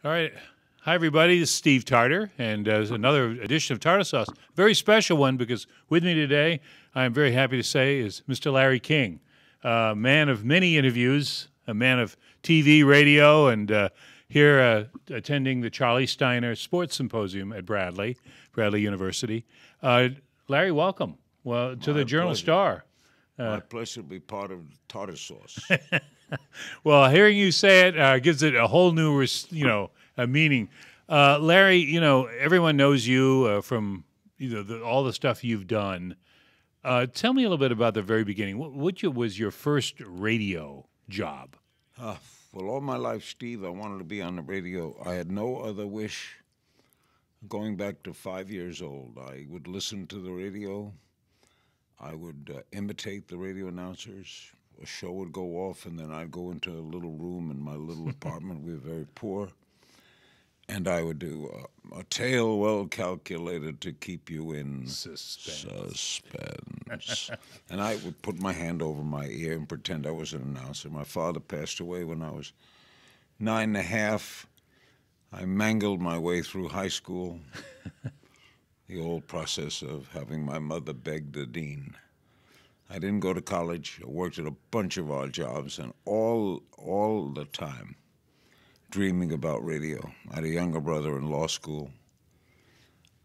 All right. Hi, everybody. This is Steve Tarter, and another edition of Tarter Source. Very special one because with me today, I'm very happy to say, is Mr. Larry King, a man of many interviews, a man of TV, radio, and here attending the Charley Steiner Sports Symposium at Bradley University. Larry, welcome. Well, to the Journal Star. My pleasure to be part of Tarter Source. Well, hearing you say it gives it a whole new, a meaning. Larry, everyone knows you from all the stuff you've done. Tell me a little bit about the very beginning. What was your first radio job? Well, all my life, Steve, I wanted to be on the radio. I had no other wish. Going back to 5 years old, I would listen to the radio. I would imitate the radio announcers. A show would go off, and then I'd go into a little room in my little apartment. We were very poor. And I would do a tale well calculated to keep you in suspense. And I would put my hand over my ear and pretend I was an announcer. My father passed away when I was 9.5. I mangled my way through high school. The old process of having my mother beg the dean. I didn't go to college. I worked at a bunch of odd jobs, and all the time dreaming about radio. I had a younger brother in law school.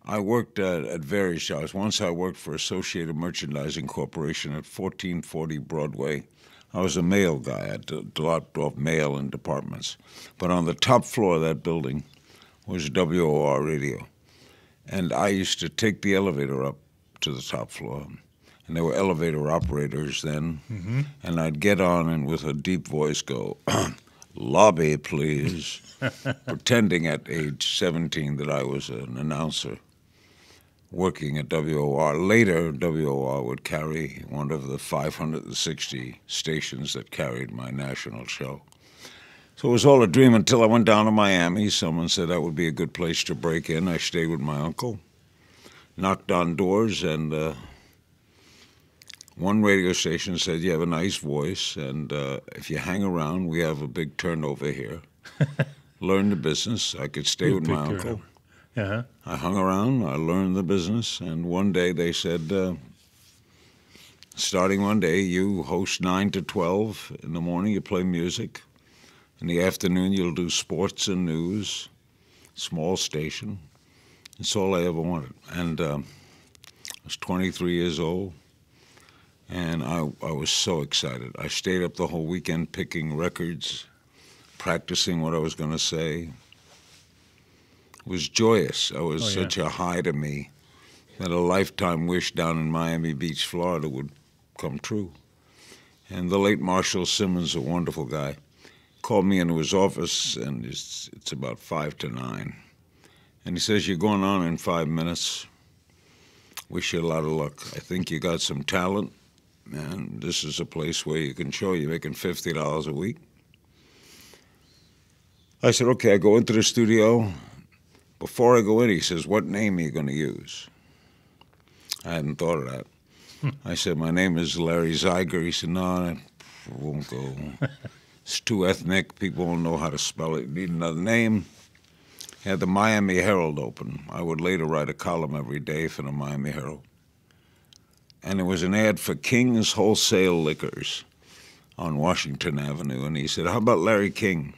I worked at various jobs. Once I worked for Associated Merchandising Corporation at 1440 Broadway. I was a mail guy. I dropped off mail in departments. But on the top floor of that building was WOR radio. And I used to take the elevator up to the top floor. And there were elevator operators then. Mm-hmm. And I'd get on and with a deep voice go, "Lobby, please," pretending at age 17 that I was an announcer working at WOR. Later, WOR would carry one of the 560 stations that carried my national show. So it was all a dream until I went down to Miami. Someone said that would be a good place to break in. I stayed with my uncle, knocked on doors, and one radio station said, "You have a nice voice, and if you hang around, we have a big turnover here. Learn the business." I could stay with my uncle. Uh-huh. I hung around, I learned the business, and one day they said, starting one day, you host 9 to 12. In the morning, you play music. In the afternoon, you'll do sports and news, small station. That's all I ever wanted. And I was 23 years old. And I was so excited. I stayed up the whole weekend picking records, practicing what I was going to say. It was joyous. It was such a high to me that a lifetime wish down in Miami Beach, Florida would come true. And the late Marshall Simmons, a wonderful guy, called me into his office, and it's about 5 to 9. And he says, "You're going on in 5 minutes. Wish you a lot of luck. I think you got some talent. And this is a place where you can show you're making $50 a week." I said, "Okay." I go into the studio. Before I go in, he says, "What name are you going to use?" I hadn't thought of that. I said, "My name is Larry Zeiger." He said, "No, that won't go. It's too ethnic. People won't know how to spell it. You need another name." He had the Miami Herald open. I would later write a column every day for the Miami Herald. And there was an ad for King's Wholesale Liquors on Washington Avenue. And he said, "How about Larry King?"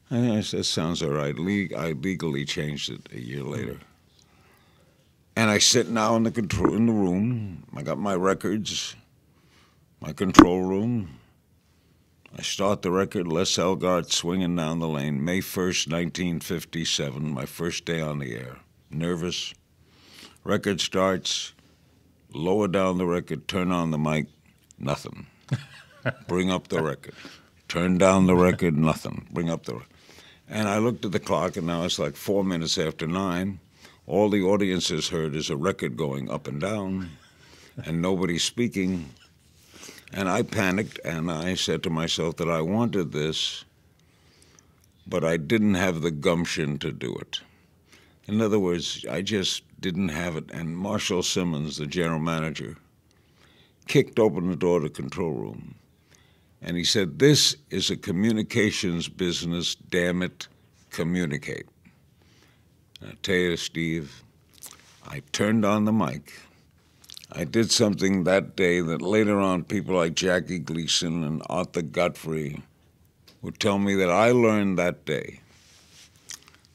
And I said, "That sounds all right." I legally changed it a year later. And I sit now in the room. I got my records, my control room. I start the record, Les Elgart, Swinging Down the Lane, May 1st, 1957, my first day on the air. Nervous. Record starts. Lower down the record, turn on the mic, nothing. Bring up the record. Turn down the record, nothing. Bring up the record. And I looked at the clock, and now it's like 4 minutes after 9. All the audience has heard is a record going up and down, and nobody speaking. And I panicked, and I said to myself that I wanted this, but I didn't have the gumption to do it. In other words, I just didn't have it. And Marshall Simmons, the general manager, kicked open the door to the control room. And he said, "This is a communications business, damn it. communicate. And I tell you, Steve, I turned on the mic. I did something that day that later on people like Jackie Gleason and Arthur Godfrey would tell me that I learned that day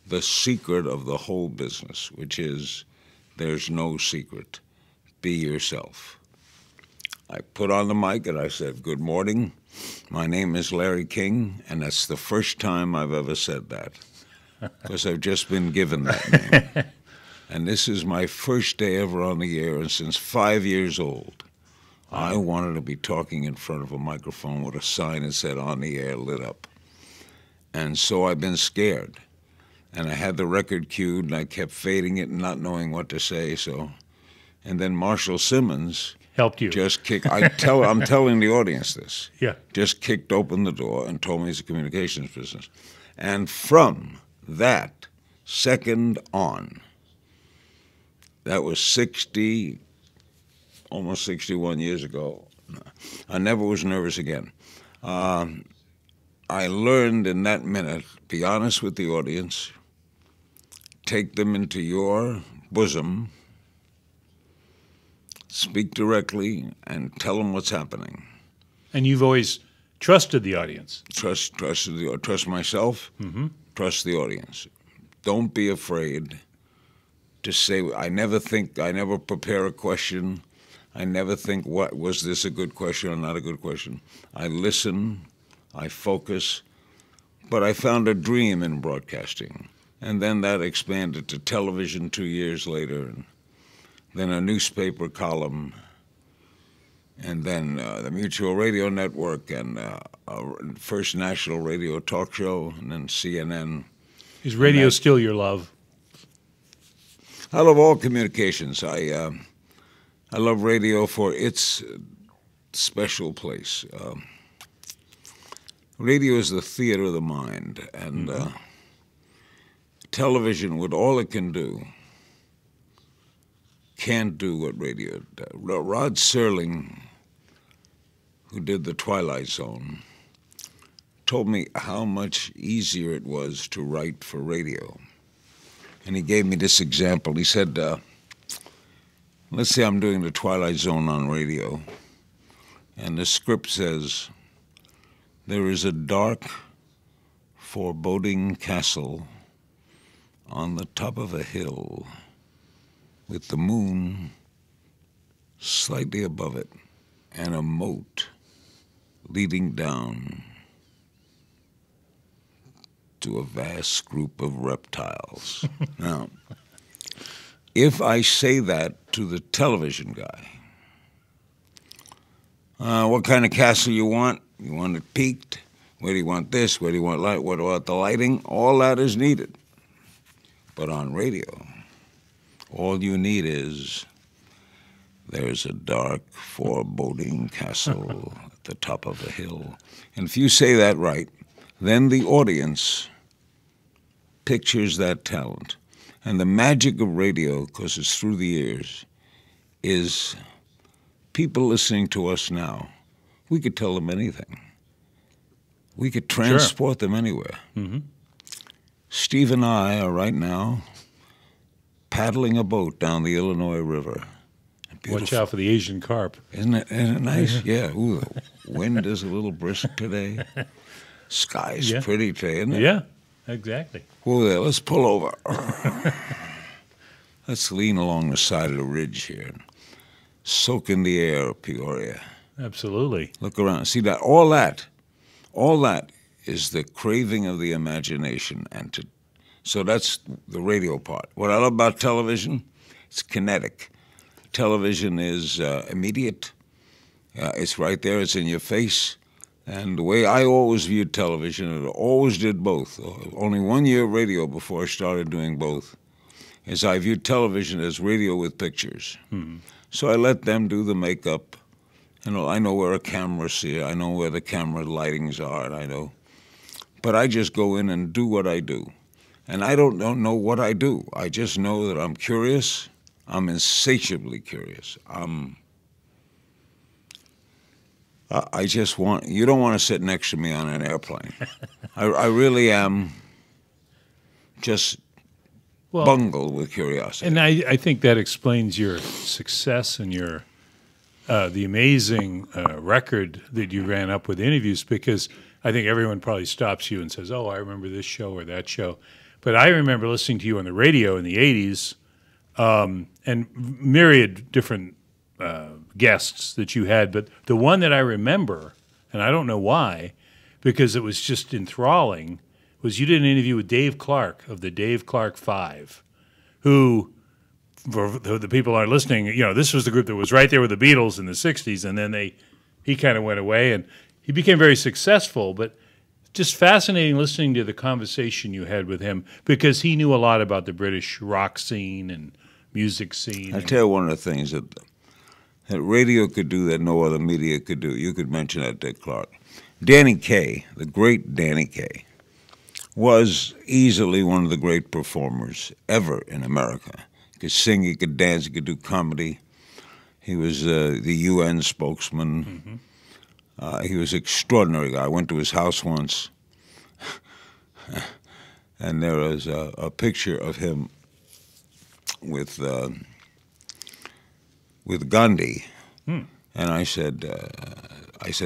the secret of the whole business, which is there's no secret. Be yourself. I put on the mic and I said, "Good morning. My name is Larry King," and that's the first time I've ever said that, because I've just been given that name. And this is my first day ever on the air, and since 5 years old, I wanted to be talking in front of a microphone with a sign that said "On the Air" lit up. And so I've been scared. And I had the record cued, and I kept fading it and not knowing what to say. And then Marshall Simmons helped you. Just kicked. I'm telling the audience this. Yeah. Just kicked open the door and told me it's a communications business. And from that second on, that was almost 61 years ago, I never was nervous again. I learned in that minute, be honest with the audience, take them into your bosom, speak directly, and tell them what's happening. And you've always trusted the audience. Trust myself, trust the audience. Don't be afraid to say, I never prepare a question. I never think, what was this a good question or not a good question? I listen, I focus, but I found a dream in broadcasting. And then that expanded to television 2 years later, and then a newspaper column, and then the Mutual Radio Network, and first national radio talk show, and then CNN. Is radio still your love? I love all communications. I love radio for its special place. Radio is the theater of the mind, and television, with all it can do, can't do what radio does. Rod Serling, who did The Twilight Zone, told me how much easier it was to write for radio. And he gave me this example. He said, let's say I'm doing The Twilight Zone on radio, and the script says, there is a dark, foreboding castle on the top of a hill with the moon slightly above it and a moat leading down to a vast group of reptiles. Now, if I say that to the television guy, what kind of castle you want? You want it peaked? Where do you want this? Where do you want light? What about the lighting? All that is needed. But on radio, all you need is, there's a dark, foreboding castle at the top of a hill. And if you say that right, then the audience pictures that talent. And the magic of radio, because it's through the ears, is people listening to us now. We could tell them anything. We could transport them anywhere. Mm-hmm. Steve and I are right now paddling a boat down the Illinois River. Watch out for the Asian carp. Isn't it nice? Yeah. Ooh, the wind is a little brisk today. Sky's pretty today, isn't it? Yeah, exactly. Whoa there, let's pull over. Let's lean along the side of the ridge here and soak in the air of Peoria. Absolutely. Look around. See that? All that is the craving of the imagination. So that's the radio part. What I love about television, it's kinetic. Television is immediate. It's right there. It's in your face. And the way I always viewed television, and always did both, only 1 year radio before I started doing both, is I viewed television as radio with pictures. Mm-hmm. So I let them do the makeup. I know where a camera's here. I know where the camera lightings are, and I know. But I just go in and do what I do. And I don't know what I do. I just know that I'm curious. I'm insatiably curious. I just want, you don't want to sit next to me on an airplane. I really am just Well, bungle with curiosity. and I think that explains your success and your the amazing record that you ran up with interviews, because I think everyone probably stops you and says, "Oh, I remember this show or that show." But I remember listening to you on the radio in the 80s, and myriad different guests that you had. But the one that I remember, and I don't know why, because it was just enthralling, was you did an interview with Dave Clark of the Dave Clark Five, who, for the people who aren't listening, this was the group that was right there with the Beatles in the 60s, and then he kind of went away, and he became very successful, but just fascinating listening to the conversation you had with him, because he knew a lot about the British rock scene and music scene. I'll tell you one of the things that radio could do that no other media could do. You could mention that, Dick Clark. Danny Kaye, the great Danny Kaye, was easily one of the great performers ever in America. He could sing, he could dance, he could do comedy. He was the UN spokesman. He was an extraordinary guy. I went to his house once, and there was a picture of him with Gandhi, and I said,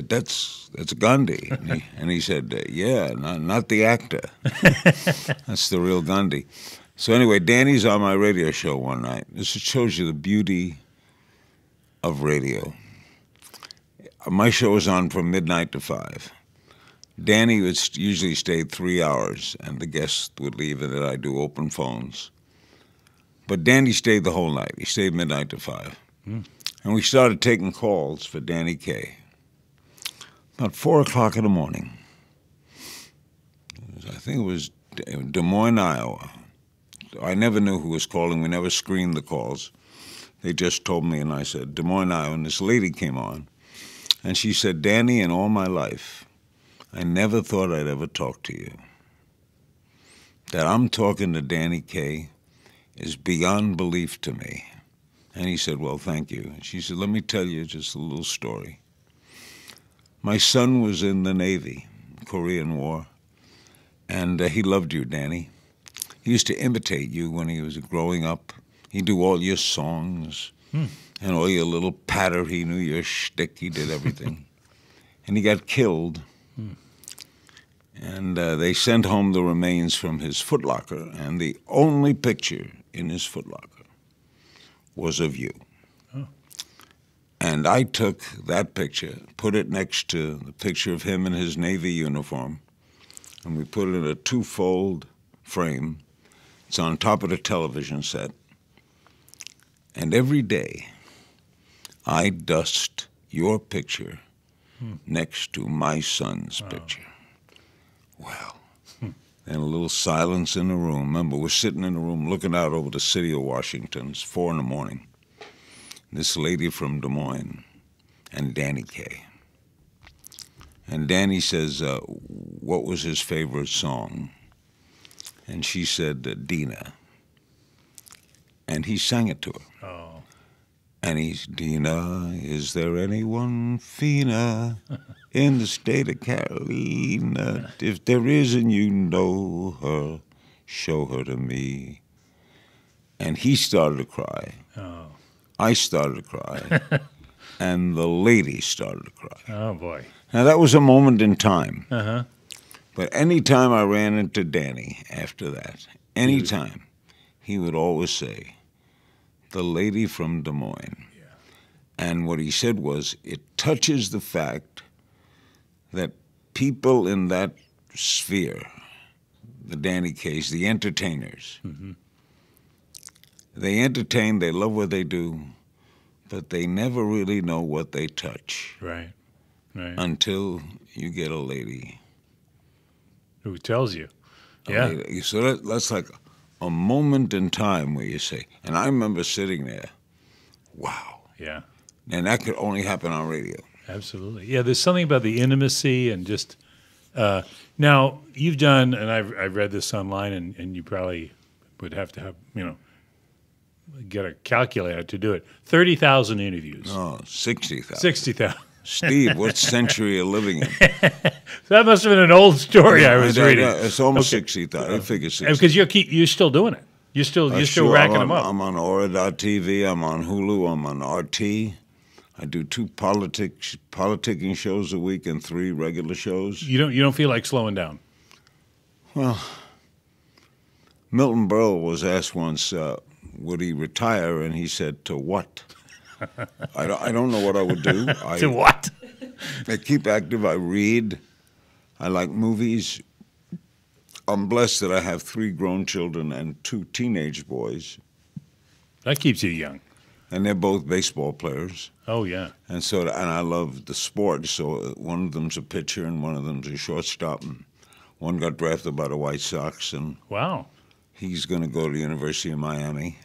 that's Gandhi, and he said, yeah, not the actor, that's the real Gandhi. So anyway, Danny's on my radio show one night. This shows you the beauty of radio. My show was on from midnight to 5. Danny would usually stay 3 hours, and the guests would leave, and then I'd do open phones. But Danny stayed the whole night. He stayed midnight to 5. And we started taking calls for Danny Kaye. About 4 o'clock in the morning, I think it was Des Moines, Iowa. I never knew who was calling. We never screened the calls. They just told me, and I said, Des Moines, Iowa, and this lady came on. And she said, Danny, in all my life, I never thought I'd ever talk to you. That I'm talking to Danny Kaye is beyond belief to me. And he said, well, thank you. And she said, let me tell you just a little story. My son was in the Navy, Korean War, and he loved you, Danny. He used to imitate you when he was growing up. He'd do all your songs. And all your little patter, he knew your shtick, he did everything. And he got killed. And they sent home the remains from his footlocker, and the only picture in his footlocker was of you. And I took that picture, put it next to the picture of him in his Navy uniform, and we put it in a 2-fold frame. It's on top of the television set. And every day, I dust your picture next to my son's picture. Well, and a little silence in the room. Remember, we're sitting in the room looking out over the city of Washington. It's 4 in the morning. This lady from Des Moines and Danny Kaye. And Danny says, what was his favorite song? And she said, Dina. And he sang it to her. Oh. And he's, Dina, is there anyone finer in the state of Carolina? If there is and you know her, show her to me. And he started to cry. Oh. I started to cry. And the lady started to cry. Oh, boy. Now, that was a moment in time. Uh-huh. But any time I ran into Danny after that, any time, he would always say, the lady from Des Moines. Yeah. And what he said was, it touches the fact that people in that sphere, the Danny Kays, the entertainers, they entertain, they love what they do, but they never really know what they touch. Right. Until you get a lady. Who tells you? Yeah. So that's like a moment in time where you say, and I remember sitting there, wow. Yeah. And that could only happen on radio. Absolutely. Yeah, there's something about the intimacy and just now you've done, and I've read this online, and you probably would have to have, get a calculator to do it. 30,000 interviews. Oh, 60,000. 60,000. Steve, what century are you living in? That must have been an old story I was reading. It's almost 60,000. I figure 60. Because you're still doing it. You're still racking them up. I'm on Aura.tv. I'm on Hulu. I'm on RT. I do 2 politicking shows a week and 3 regular shows. You don't feel like slowing down? Well, Milton Berle was asked once, would he retire, and he said, to what? I don't know what I would do. To what? I keep active. I read. I like movies. I'm blessed that I have 3 grown children and 2 teenage boys. That keeps you young. And they're both baseball players. Oh, yeah. And I love the sport. So one of them's a pitcher and one of them's a shortstop. And one got drafted by the White Sox. And wow. He's going to go to the University of Miami.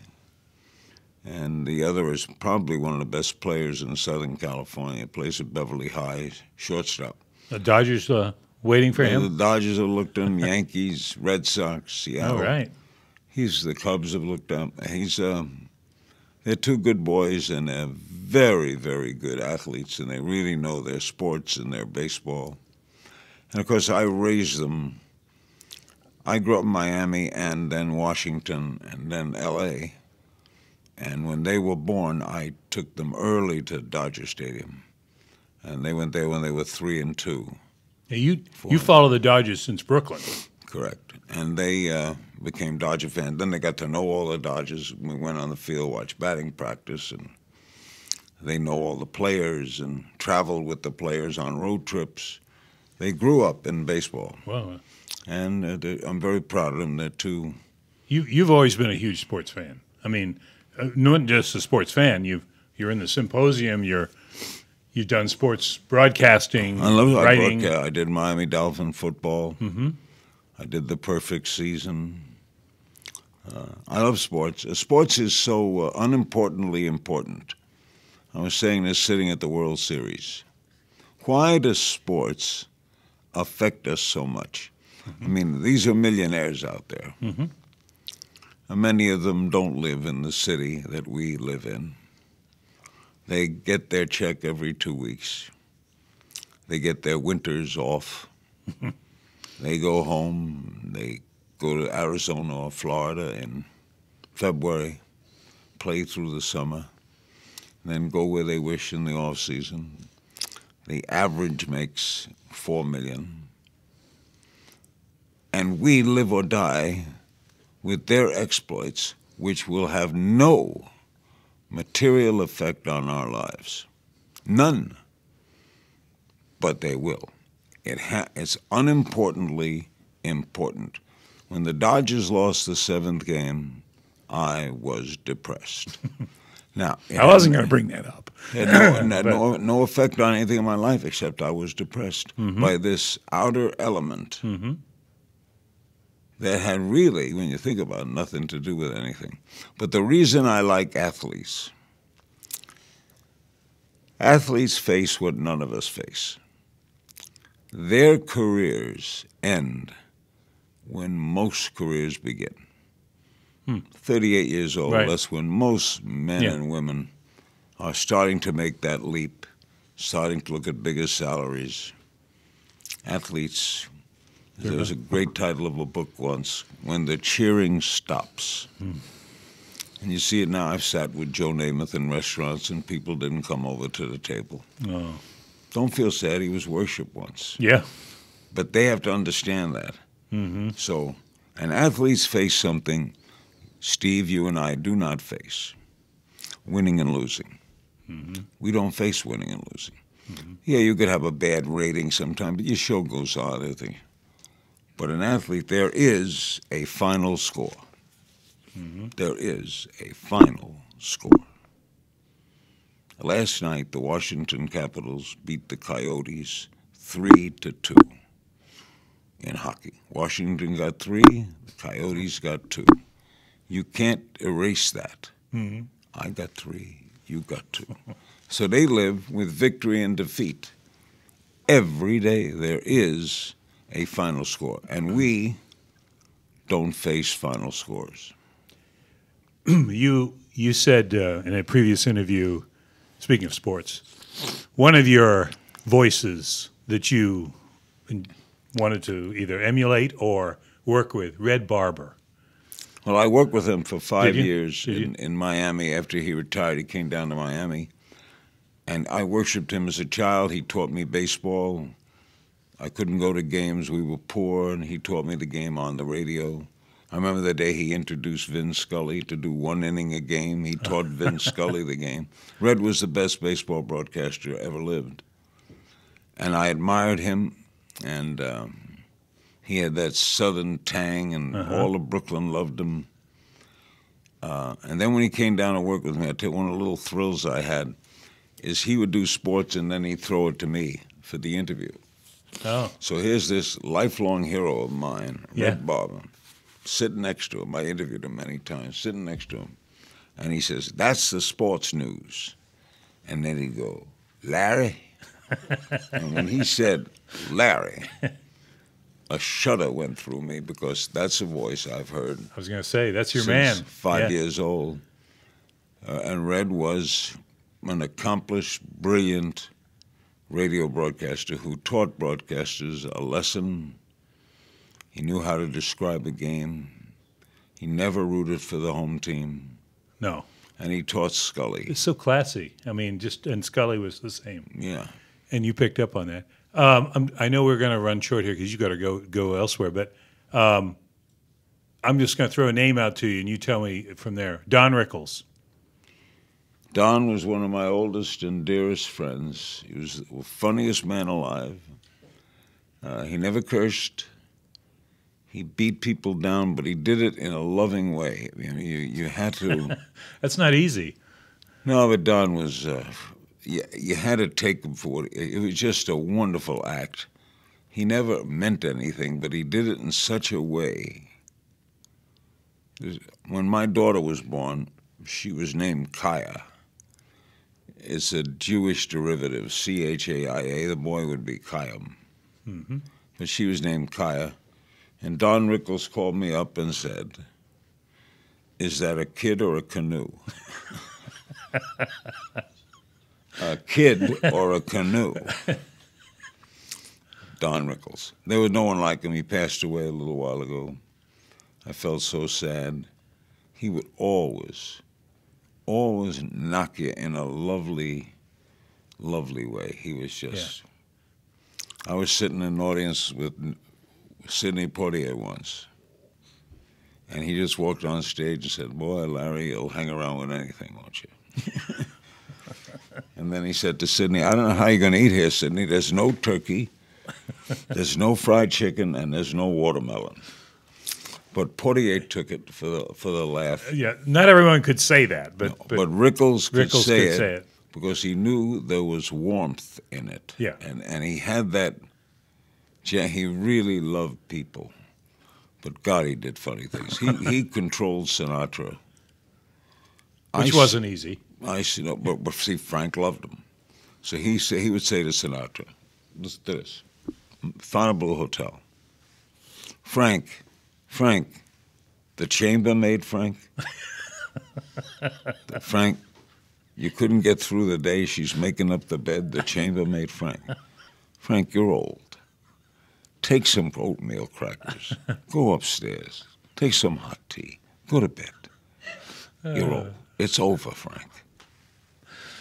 And the other is probably one of the best players in Southern California. Plays at Beverly High, shortstop. The Dodgers waiting for him? The Dodgers have looked at him, Yankees, Red Sox, Seattle. Oh, right. The Cubs have looked at him. They're 2 good boys, and they're very, very good athletes, and they really know their sports and their baseball. And, of course, I raised them. I grew up in Miami and then Washington and then L.A., and when they were born, I took them early to Dodger Stadium, and they went there when they were 3 and 2. Now you follow the Dodgers since Brooklyn. Correct. And they became Dodger fans. Then they got to know all the Dodgers. We went on the field, watched batting practice, and they know all the players and traveled with the players on road trips. They grew up in baseball. Wow. And I'm very proud of them. They're 2. You've always been a huge sports fan. I mean, not just a sports fan. You're in the symposium. You've done sports broadcasting, writing. I did Miami Dolphin football. Mm-hmm. I did the perfect season. I love sports. Sports is so unimportantly important. I was saying this sitting at the World Series. Why does sports affect us so much? Mm-hmm. I mean, these are millionaires out there. Mm-hmm. And many of them don't live in the city that we live in. They get their check every 2 weeks. They get their winters off. They go home. They go to Arizona or Florida in February, play through the summer, then go where they wish in the off season. The average makes $4 million. And we live or die with their exploits, which will have no material effect on our lives. None. But they will. It's unimportantly important. When the Dodgers lost the 7th game, I was depressed. Now, I wasn't going to bring that up. It had no effect on anything in my life except I was depressed by this outer element that had really, when you think about it, nothing to do with anything. But the reason I like athletes face what none of us face. Their careers end when most careers begin. 38 years old, right. That's when most men and women are starting to make that leap, starting to look at bigger salaries. Athletes, there was a great title of a book once, When the Cheering Stops. And you see it now. I've sat with Joe Namath in restaurants and people didn't come over to the table. Oh. Don't feel sad. He was worshipped once. Yeah. But they have to understand that. So, and athletes face something Steve, you and I do not face, winning and losing. We don't face winning and losing. Yeah, you could have a bad rating sometime, but your show goes on, I think. But an athlete, there is a final score. There is a final score. Last night, the Washington Capitals beat the Coyotes 3-2 in hockey. Washington got 3, the Coyotes got 2. You can't erase that. I got 3, you got 2. So they live with victory and defeat. Every day there is a final score, and we don't face final scores. You said in a previous interview Speaking of sports, one of your voices that you wanted to either emulate or work with, Red Barber. Well, I worked with him for 5 you? years in Miami. After he retired, he came down to Miami. And I worshipped him as a child. He taught me baseball. I couldn't go to games. We were poor, and he taught me the game on the radio. I remember the day he introduced Vin Scully to do 1 inning a game. He taught Vin Scully the game. Red was the best baseball broadcaster ever lived. And I admired him, and he had that southern tang, and all of Brooklyn loved him. And then when he came down to work with me, I tell you, one of the little thrills I had is he would do sports, and then he'd throw it to me for the interview. Oh. So here's this lifelong hero of mine, Red Barber, sitting next to him. I interviewed him many times, sitting next to him. And he says, "That's the sports news." And then he'd go, "Larry?" And when he said, "Larry," a shudder went through me, because that's a voice I've heard. I was going to say, that's your since man. 5 years old. And Red was an accomplished, brilliant radio broadcaster who taught broadcasters a lesson. He knew how to describe a game. He never rooted for the home team. No. And he taught Scully. It's so classy. I mean, and Scully was the same. Yeah. And you picked up on that. I know we're going to run short here because you got to go elsewhere, but I'm just going to throw a name out to you, and you tell me from there. Don Rickles. Don was one of my oldest and dearest friends. He was the funniest man alive. He never cursed. He beat people down, but he did it in a loving way. I mean, you had to. That's not easy. No, but Don was. You had to take him for what it was. Just a wonderful act. He never meant anything, but he did it in such a way. When my daughter was born, she was named Kaya. It's a Jewish derivative, Chaia. The boy would be Chaim. Mm-hmm. But she was named Kaya. And Don Rickles called me up and said, "Is that a kid or a canoe?" A kid or a canoe? Don Rickles. There was no one like him. He passed away a little while ago. I felt so sad. He would always knock you in a lovely, lovely way. He was just... Yeah. I was sitting in an audience with Sidney Poitier once, and he just walked on stage and said, "Boy, Larry, you'll hang around with anything, won't you?" And then he said to Sidney, "I don't know how you're going to eat here, Sidney. There's no turkey, there's no fried chicken, and there's no watermelon." But Poitier took it for the laugh. Yeah, not everyone could say that, but Rickles could say it because he knew there was warmth in it. Yeah, and he had that. He really loved people, but God, he did funny things. He controlled Sinatra, which wasn't easy. I see, no, but see, Frank loved him, so he would say to Sinatra, "Listen to this, Fontainebleau Hotel, Frank, the chambermaid, Frank, Frank, you couldn't get through the day. She's making up the bed. The chambermaid, Frank, you're old. Take some oatmeal crackers. Go upstairs. Take some hot tea. Go to bed. You're old. It's over, Frank."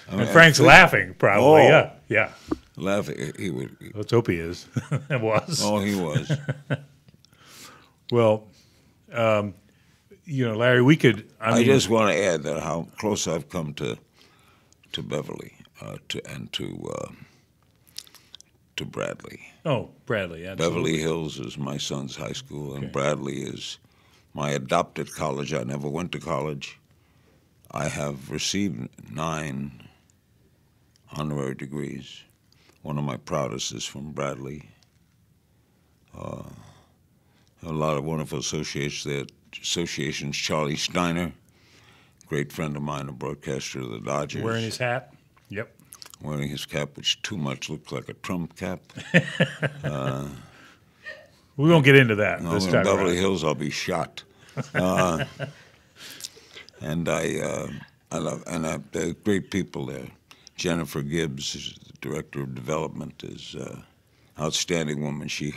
And Frank's laughing, probably. Oh, yeah. Laughing. He would. Let's hope he is. It was. Oh, he was. Well, Larry, we could. I just want to add that how close I've come to Beverly to Bradley. Oh, Bradley, absolutely. Beverly Hills is my son's high school, and Bradley is my adopted college. I never went to college. I have received 9 honorary degrees. One of my proudest is from Bradley. A lot of wonderful associations there. Associations, Charley Steiner, great friend of mine, a broadcaster of the Dodgers. Wearing his hat? Yep. Wearing his cap, which too much looked like a Trump cap. We won't get into that no, this in time Beverly around. Hills, I'll be shot. And I love, and they're great people there. Jennifer Gibbs, is the director of development, is an outstanding woman. She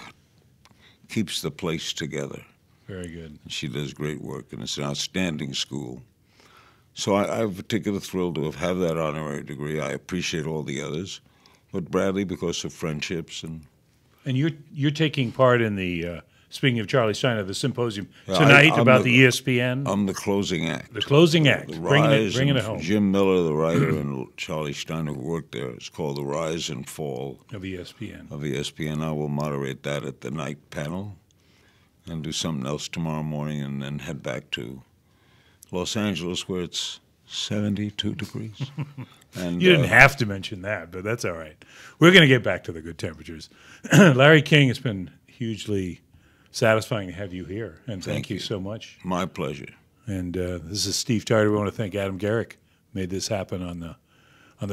keeps the place together. Very good. She does great work, and it's an outstanding school. So I'm a particular thrill to have that honorary degree. I appreciate all the others, but Bradley, because of friendships and you're taking part in the speaking of Charley Steiner, the symposium tonight about the ESPN. I'm the closing act. The closing act, The bringing it home. Jim Miller, the writer, and Charley Steiner, who worked there. It's called The Rise and Fall Of ESPN. Of ESPN. I will moderate that at the night panel and do something else tomorrow morning and then head back to Los Angeles where it's 72 degrees. And You didn't have to mention that, but that's all right. We're going to get back to the good temperatures. Larry King, it's been hugely satisfying to have you here, and thank you so much. My pleasure. And this is Steve Tarter. We want to thank Adam Garrick, made this happen on the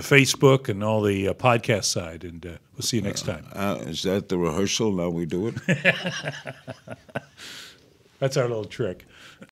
Facebook and all the podcast side, and we'll see you next time. Is that the rehearsal? Now we do it? That's our little trick.